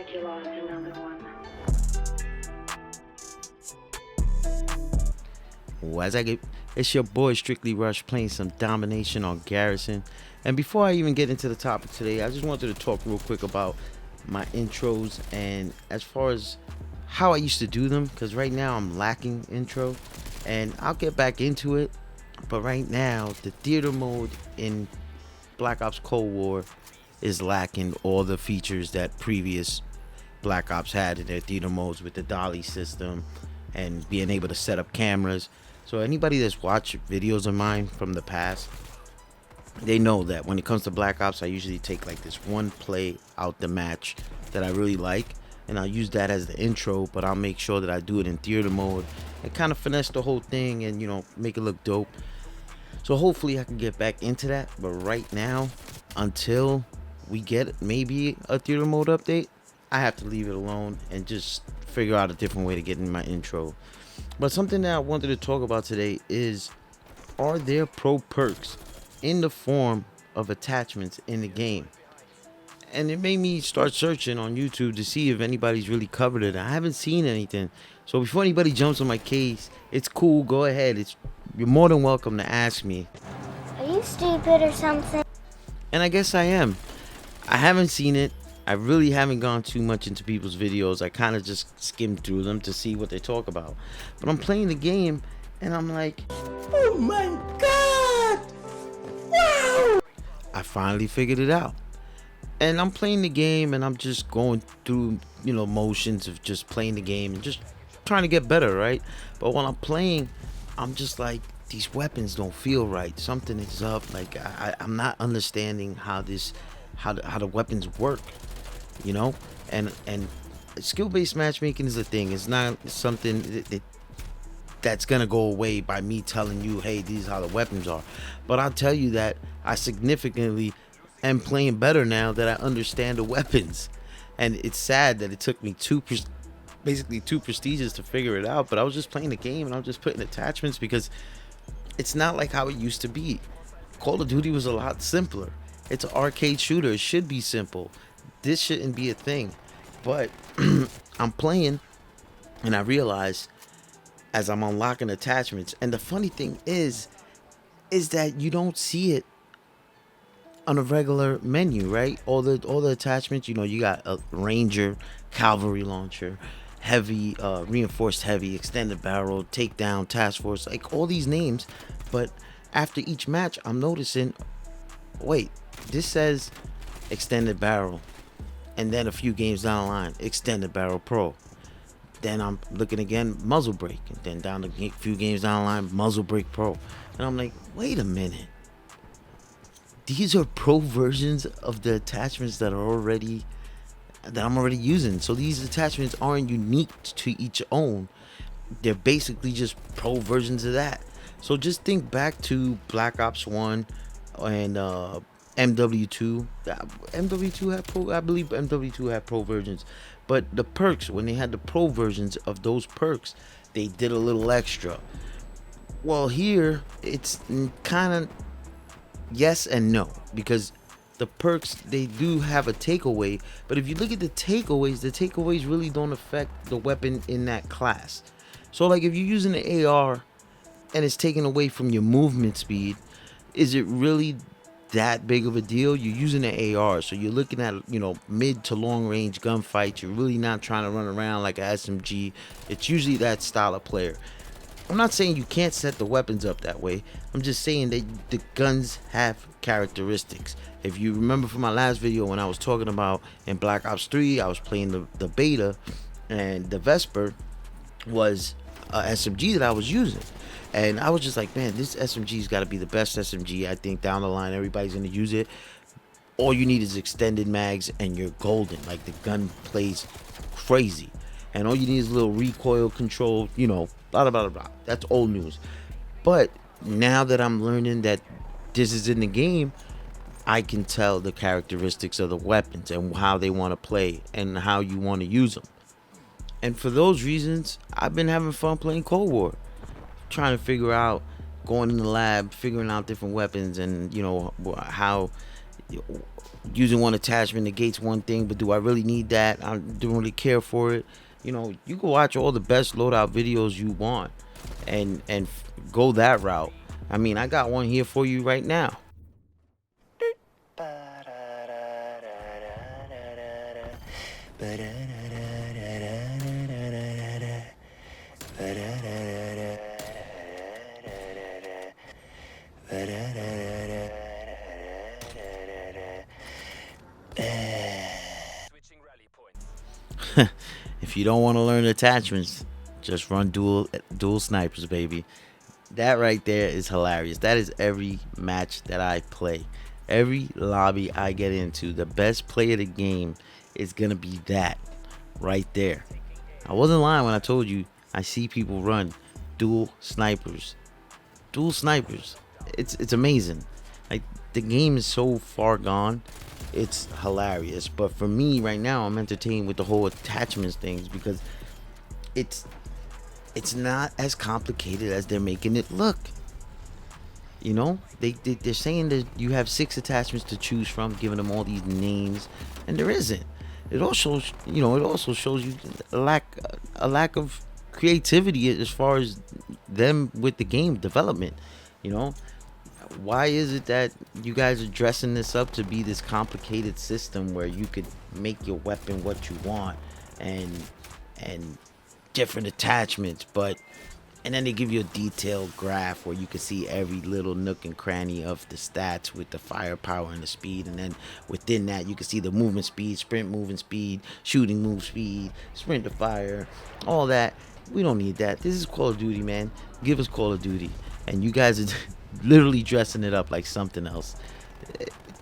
like you lost another one. As I get, it's your boy Strictly Rush playing some domination on Garrison. And before I even get into the topic today, I just wanted to talk real quick about my intros and as far as how I used to do them, because right now I'm lacking intro, and I'll get back into it. But right now, the theater mode in Black Ops Cold War is lacking all the features that previous Black Ops had in their theater modes with the dolly system and being able to set up cameras. So anybody that's watched videos of mine from the past, they know that when it comes to Black Ops, I usually take like this one play out the match that I really like, and I'll use that as the intro, but I'll make sure that I do it in theater mode and kind of finesse the whole thing and, you know, make it look dope. So hopefully I can get back into that, but right now, until we get maybe a theater mode update, I have to leave it alone and just figure out a different way to get in my intro. But something that I wanted to talk about today is, are there pro perks in the form of attachments in the game? And it made me start searching on YouTube to see if anybody's really covered it. I haven't seen anything. So before anybody jumps on my case, it's cool, go ahead. You're more than welcome to ask me. Are you stupid or something? And I guess I am. I haven't seen it. I really haven't gone too much into people's videos. I kind of just skimmed through them to see what they talk about. But I'm playing the game and I'm like, oh my god! Wow! I finally figured it out. And I'm playing the game and I'm just going through, you know, motions of just playing the game and just trying to get better, right? But while I'm playing, I'm just like, these weapons don't feel right. Something is up. Like I'm not understanding how the weapons work, you know. And skill-based matchmaking is a thing. It's not something that's gonna go away by me telling you, hey, these are how the weapons are. But I'll tell you that I significantly am playing better now that I understand the weapons. And it's sad that it took me basically two prestiges to figure it out. But I was just playing the game and I was just putting attachments because it's not like how it used to be. Call of Duty was a lot simpler. It's an arcade shooter. It should be simple. This shouldn't be a thing. But I'm playing and I realize as I'm unlocking attachments, and the funny thing is that you don't see it on a regular menu, right? All the attachments, you know, you got a Ranger, cavalry launcher, heavy, reinforced heavy, extended barrel, takedown, task force, like all these names. But after each match, I'm noticing, wait, this says extended barrel, and then a few games down the line, extended barrel pro. Then I'm looking again, muzzle brake, and then down a few games down the line, muzzle brake pro. And I'm like, wait a minute. These are pro versions of the attachments that I'm already using. So these attachments aren't unique to each own. They're basically just pro versions of that. So just think back to Black Ops 1 and MW2. MW2 had pro. I believe MW2 had pro versions. But the perks, when they had the pro versions of those perks, they did a little extra. Well, here it's kind of yes and no, because the perks, they do have a takeaway, but if you look at the takeaways really don't affect the weapon in that class. So like if you're using the AR and it's taken away from your movement speed, is it really that big of a deal? You're using the AR, so you're looking at, you know, mid to long range gunfights. You're really not trying to run around like a SMG. It's usually that style of player. I'm not saying you can't set the weapons up that way. I'm just saying that the guns have characteristics. If you remember from my last video when I was talking about in Black Ops 3, I was playing the beta, and the Vesper was a SMG that I was using. And I was just like, man, this SMG's got to be the best SMG. I think down the line, everybody's going to use it. All you need is extended mags and you're golden. Like, the gun plays crazy. And all you need is a little recoil control, you know, blah, blah, blah, blah. That's old news. But now that I'm learning that this is in the game, I can tell the characteristics of the weapons and how they want to play and how you want to use them. And for those reasons, I've been having fun playing Cold War. Trying to figure out, going in the lab, figuring out different weapons and, you know, how using one attachment negates one thing, but do I really need that? I don't really care for it. You can watch all the best loadout videos you want, and go that route. I mean, I got one here for you right now. If you don't want to learn attachments, just run dual snipers, baby. That right there is hilarious. That is every match that I play. Every lobby I get into, the best play of the game is gonna be that right there. I wasn't lying when I told you I see people run dual snipers. Dual snipers. It's amazing. Like, the game is so far gone. It's hilarious. But for me right now, I'm entertained with the whole attachments things, because it's not as complicated as they're making it look. They're saying that you have 6 attachments to choose from, giving them all these names, and there isn't. It also shows you a lack of creativity as far as them with the game development. Why is it that you guys are dressing this up to be this complicated system where you could make your weapon what you want, and different attachments, and then they give you a detailed graph where you can see every little nook and cranny of the stats with the firepower and the speed, and then within that you can see the movement speed, sprint movement speed, shooting move speed, sprint to fire, all that. We don't need that. This is Call of Duty, man. Give us Call of Duty, and you guys are literally dressing it up like something else.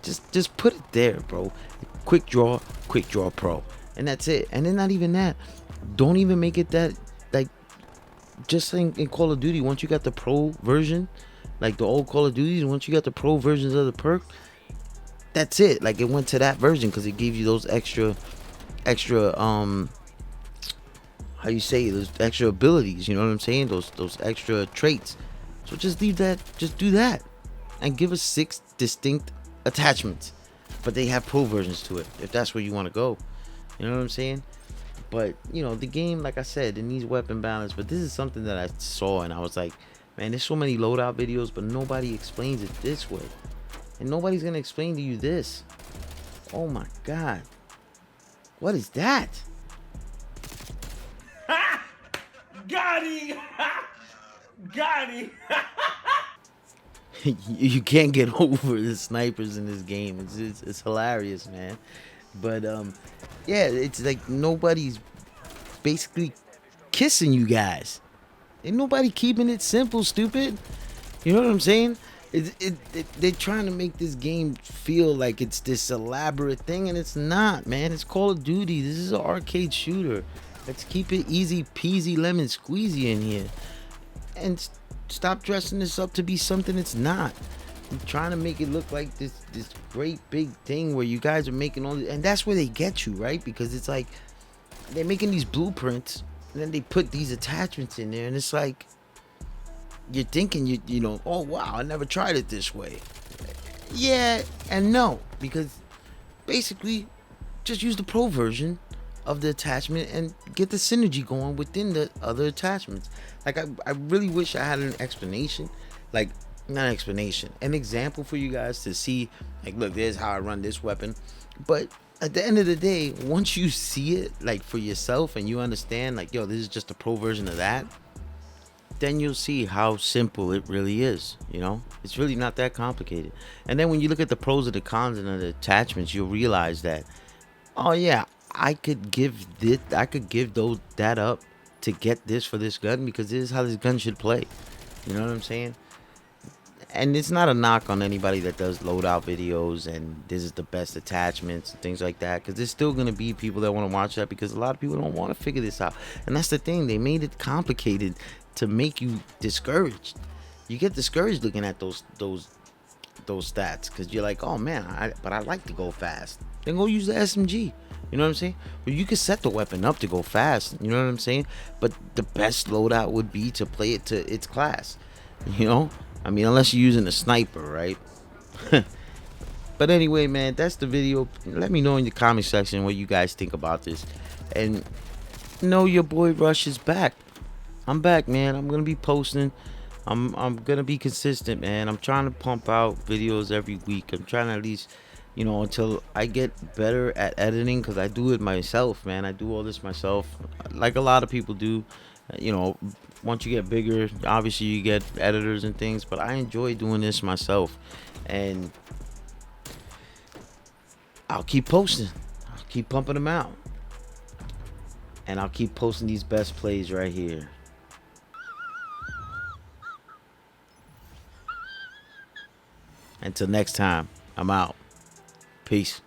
Just put it there, bro. Quick Draw Pro, and that's it. And then not even that. Don't even make it that, like, just in Call of Duty, once you got the pro version, like the old Call of Duties, once you got the pro versions of the perk, that's it. Like, it went to that version because it gave you those extra how you say, those extra abilities, you know what I'm saying, those extra traits. So just leave that, just do that, and give us 6 distinct attachments, but they have pro versions to it if that's where you want to go. You know what I'm saying? But the game, like I said, it needs weapon balance. But this is something that I saw and I was like, man, there's so many loadout videos, but nobody explains it this way, and nobody's gonna explain to you this. Oh my god, what is that? Got him! Got him! You can't get over the snipers in this game. It's hilarious, man. But yeah, it's like nobody's basically kissing you guys. Ain't nobody keeping it simple, stupid. You know what I'm saying? They're trying to make this game feel like it's this elaborate thing, and it's not, man. It's Call of Duty. This is an arcade shooter. Let's keep it easy peasy lemon squeezy in here, and stop dressing this up to be something it's not. I'm trying to make it look like this great big thing where you guys are making all this, and that's where they get you, right? Because it's like they're making these blueprints, and then they put these attachments in there, and it's like you're thinking oh wow, I never tried it this way. Yeah and no, because basically just use the pro version of the attachment and get the synergy going within the other attachments. Like, I really wish I had an explanation, like, not an explanation, an example for you guys to see, like, look, there's how I run this weapon. But at the end of the day, once you see it, like, for yourself, and you understand, like, yo, this is just a pro version of that, then you'll see how simple it really is. It's really not that complicated. And then when you look at the pros and the cons and the attachments, you'll realize that, oh yeah, I could give that up to get this for this gun, because this is how this gun should play. You know what I'm saying? And it's not a knock on anybody that does loadout videos and this is the best attachments and things like that, because there's still going to be people that want to watch that, because a lot of people don't want to figure this out. And that's the thing, they made it complicated to make you discouraged. You get discouraged looking at those stats, because you're like, oh man, but I like to go fast. Then go use the SMG. You know what I'm saying? Well, you can set the weapon up to go fast. You know what I'm saying? But the best loadout would be to play it to its class. I mean, unless you're using a sniper, right? But anyway, man, that's the video. Let me know in the comment section what you guys think about this. And know your boy Rush is back. I'm back, man. I'm gonna be posting. I'm gonna be consistent, man. I'm trying to pump out videos every week. I'm trying to at least, until I get better at editing, because I do it myself, man. I do all this myself, like a lot of people do. Once you get bigger, obviously you get editors and things, but I enjoy doing this myself, and I'll keep posting. I'll keep pumping them out, and I'll keep posting these best plays right here. Until next time, I'm out. Peace.